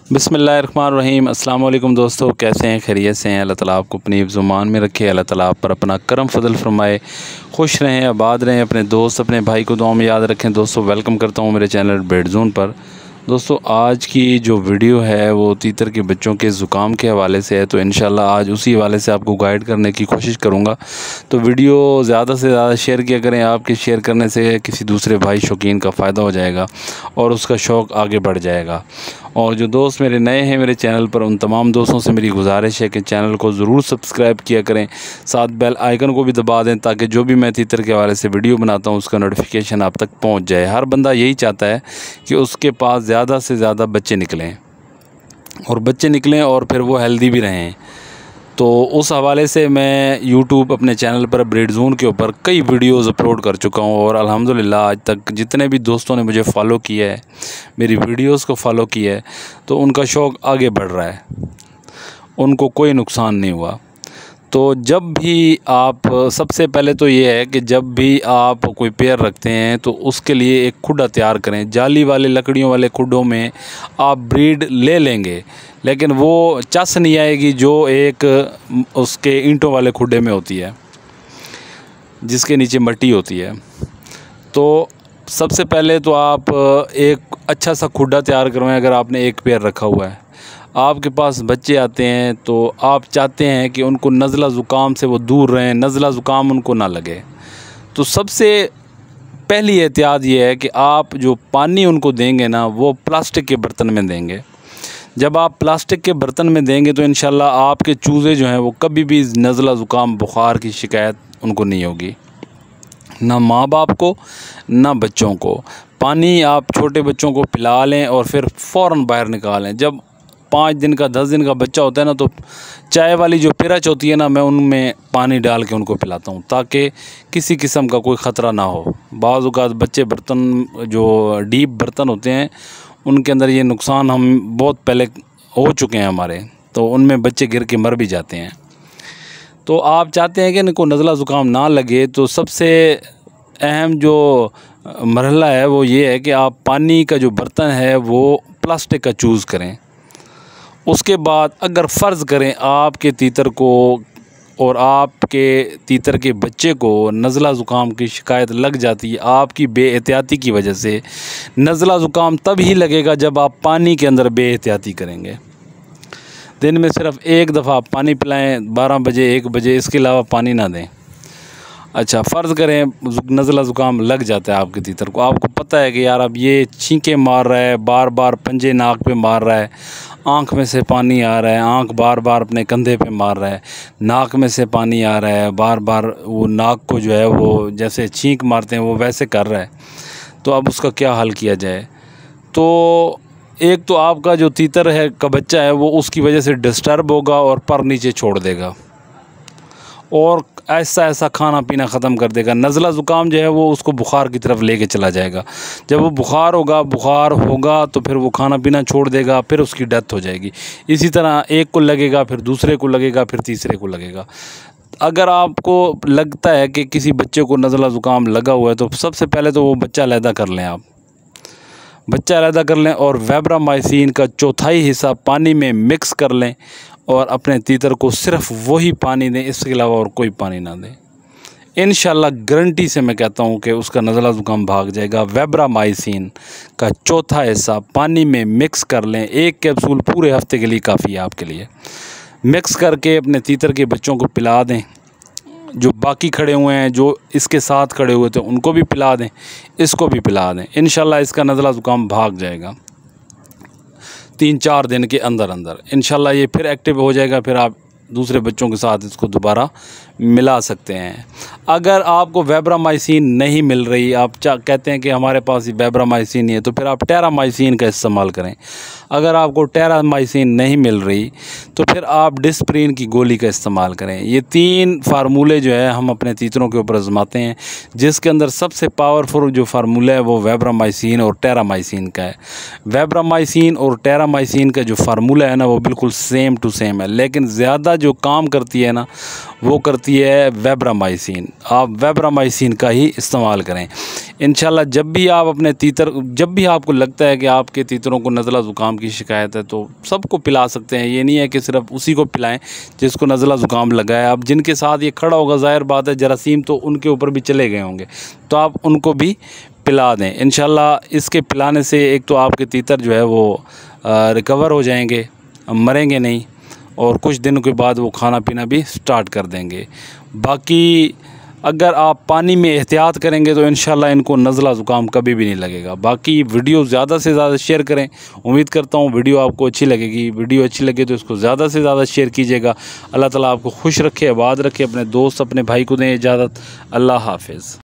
बिस्मिल्लाहिर्रहमानिर्रहीम। अस्सलाम वालेकुम दोस्तों, कैसे हैं? खैरियत से हैं? अल्लाह ताला आपको अपनी ज़ुबान में रखे, अल्लाह ताला आप पर अपना करम फजल फरमाए, खुश रहें, आबाद रहें, अपने दोस्त अपने भाई को दुआ में याद रखें। दोस्तों वेलकम करता हूँ मेरे चैनल बेड ज़ोन पर। दोस्तों आज की जो वीडियो है वो तीतर के बच्चों के ज़ुकाम के हवाले से है, तो इंशाल्लाह आज उसी हवाले से आपको गाइड करने की कोशिश करूँगा। तो वीडियो ज़्यादा से ज़्यादा शेयर किया करें, आपके शेयर करने से किसी दूसरे भाई शौकीन का फ़ायदा हो जाएगा और उसका शौक़ आगे बढ़ जाएगा। और जो दोस्त मेरे नए हैं मेरे चैनल पर, उन तमाम दोस्तों से मेरी गुजारिश है कि चैनल को ज़रूर सब्सक्राइब किया करें, साथ बेल आइकन को भी दबा दें ताकि जो भी मैं तीतर के हवाले से वीडियो बनाता हूं उसका नोटिफिकेशन आप तक पहुंच जाए। हर बंदा यही चाहता है कि उसके पास ज़्यादा से ज़्यादा बच्चे निकलें और फिर वो हेल्दी भी रहें। तो उस हवाले से मैं यूट्यूब अपने चैनल पर बेड ज़ोन के ऊपर कई वीडियोज़ अपलोड कर चुका हूँ और अल्हम्दुलिल्लाह आज तक जितने भी दोस्तों ने मुझे फ़ॉलो किया है, मेरी वीडियोज़ को फ़ॉलो किया है, तो उनका शौक़ आगे बढ़ रहा है, उनको कोई नुकसान नहीं हुआ। तो जब भी आप, सबसे पहले तो ये है कि जब भी आप कोई पेयर रखते हैं तो उसके लिए एक खुड्डा तैयार करें। जाली वाले लकड़ियों वाले खुड्डों में आप ब्रीड ले लेंगे, लेकिन वो चस नहीं आएगी जो एक उसके ईंटों वाले खुड्डे में होती है, जिसके नीचे मट्टी होती है। तो सबसे पहले तो आप एक अच्छा सा खुड्डा तैयार करवाएं। अगर आपने एक पेयर रखा हुआ है, आपके पास बच्चे आते हैं तो आप चाहते हैं कि उनको नज़ला ज़ुकाम से वो दूर रहें, नज़ला ज़ुकाम उनको ना लगे। तो सबसे पहली एहतियात ये है कि आप जो पानी उनको देंगे ना, वो प्लास्टिक के बर्तन में देंगे। जब आप प्लास्टिक के बर्तन में देंगे तो इंशाल्लाह आपके चूज़े जो हैं वो कभी भी नज़ला ज़ुकाम बुखार की शिकायत उनको नहीं होगी, ना माँ बाप को ना बच्चों को। पानी आप छोटे बच्चों को पिला लें और फिर फ़ौरन बाहर निकालें। जब 5 दिन का 10 दिन का बच्चा होता है ना, तो चाय वाली जो पिरच होती है ना, मैं उनमें पानी डाल के उनको पिलाता हूँ ताकि किसी किस्म का कोई ख़तरा ना हो। बाज़ औक़ात बच्चे बर्तन, जो डीप बर्तन होते हैं, उनके अंदर ये नुकसान हम बहुत पहले हो चुके हैं हमारे, तो उनमें बच्चे गिर के मर भी जाते हैं। तो आप चाहते हैं कि इनको नज़ला ज़ुकाम ना लगे, तो सबसे अहम जो मरहला है वो ये है कि आप पानी का जो बर्तन है वो प्लास्टिक का चूज़ करें। उसके बाद अगर फ़र्ज़ करें आपके तीतर को और आपके तीतर के बच्चे को नज़ला ज़ुकाम की शिकायत लग जाती है आपकी बेएहतियाती की वजह से, नज़ला ज़ुकाम तब ही लगेगा जब आप पानी के अंदर बेएहतियाती करेंगे। दिन में सिर्फ़ एक दफ़ा पानी पिलाएं, 12 बजे 1 बजे, इसके अलावा पानी ना दें। अच्छा, फ़र्ज़ करें नज़ला ज़ुकाम लग जाता है आपके तीतर को, आपको पता है कि यार अब ये छींके मार रहा है, बार बार पंजे नाक पे मार रहा है, आँख में से पानी आ रहा है, आँख बार बार अपने कंधे पे मार रहा है, नाक में से पानी आ रहा है, बार बार वो नाक को जो है वो जैसे छींक मारते हैं वो वैसे कर रहा है, तो अब उसका क्या हल किया जाए? तो एक तो आपका जो तीतर है का बच्चा है वो उसकी वजह से डिस्टर्ब होगा और पर नीचे छोड़ देगा और ऐसा खाना पीना ख़त्म कर देगा। नज़ला ज़ुकाम जो है वो उसको बुखार की तरफ लेके चला जाएगा। जब वो बुखार होगा तो फिर वो खाना पीना छोड़ देगा, फिर उसकी डेथ हो जाएगी। इसी तरह एक को लगेगा, फिर दूसरे को लगेगा, फिर तीसरे को लगेगा। अगर आपको लगता है कि किसी बच्चे को नज़ला ज़ुकाम लगा हुआ है तो सबसे पहले तो वो बच्चा अलहदा कर लें। आप बच्चा अलहदा कर लें और वेब्रामाइसिन का 1/4 हिस्सा पानी में मिक्स कर लें और अपने तीतर को सिर्फ़ वही पानी दें, इसके अलावा और कोई पानी ना दें। इंशाल्लाह गारंटी से मैं कहता हूँ कि उसका नज़ला ज़ुकाम भाग जाएगा। वेब्रामाइसिन का 1/4 हिस्सा पानी में मिक्स कर लें, 1 कैप्सूल पूरे हफ्ते के लिए काफ़ी है आपके लिए। मिक्स करके अपने तीतर के बच्चों को पिला दें, जो बाकी खड़े हुए हैं, जो इसके साथ खड़े हुए थे उनको भी पिला दें, इसको भी पिला दें। इंशाल्लाह इसका नज़ला ज़ुकाम भाग जाएगा 3-4 दिन के अंदर अंदर। इंशाल्लाह ये फिर एक्टिव हो जाएगा, फिर आप दूसरे बच्चों के साथ इसको दोबारा मिला सकते हैं। अगर आपको वेब्रामाइसिन नहीं मिल रही, आप कहते हैं कि हमारे पास वेब्रामाइसिन नहीं है, तो फिर आप टेरामाइसिन का इस्तेमाल करें। अगर आपको टेरामाइसिन नहीं मिल रही तो फिर आप डिस्प्रिन की गोली का इस्तेमाल करें। ये 3 फार्मूले जो है हम अपने तीतरों के ऊपर आजमाते हैं, जिसके अंदर सबसे पावरफुल जो फार्मूला है वो वेब्रामाइसिन और टेरामाइसिन का है। वेब्रामाइसिन और टेरामाइसिन का जो फार्मूला है ना वो बिल्कुल सेम टू सेम है, लेकिन ज़्यादा जो काम करती है ना वो करती सकती है वेब्रामाइसिन। आप वेब्रामाइसिन का ही इस्तेमाल करें इंशाल्लाह। जब भी आप अपने तीतर, जब भी आपको लगता है कि आपके तीतरों को नज़ला ज़ुकाम की शिकायत है तो सबको पिला सकते हैं। ये नहीं है कि सिर्फ उसी को पिलाएं जिसको नज़ला ज़ुकाम लगा है। अब जिनके साथ ये खड़ा होगा, ज़ाहिर बात है जरासीम तो उनके ऊपर भी चले गए होंगे, तो आप उनको भी पिला दें इंशाल्लाह। इसके पिलाने से एक तो आपके तीतर जो है वो रिकवर हो जाएंगे, मरेंगे नहीं, और कुछ दिनों के बाद वो खाना पीना भी स्टार्ट कर देंगे। बाकी अगर आप पानी में एहतियात करेंगे तो इंशाल्लाह इनको नज़ला ज़ुकाम कभी भी नहीं लगेगा। बाकी वीडियो ज़्यादा से ज़्यादा शेयर करें। उम्मीद करता हूँ वीडियो आपको अच्छी लगेगी। वीडियो अच्छी लगे तो इसको ज़्यादा से ज़्यादा शेयर कीजिएगा। अल्लाह ताला आपको खुश रखे, आबाद रखे। अपने दोस्त, अपने भाई को दें इजाज़त। अल्लाह हाफ़िज़।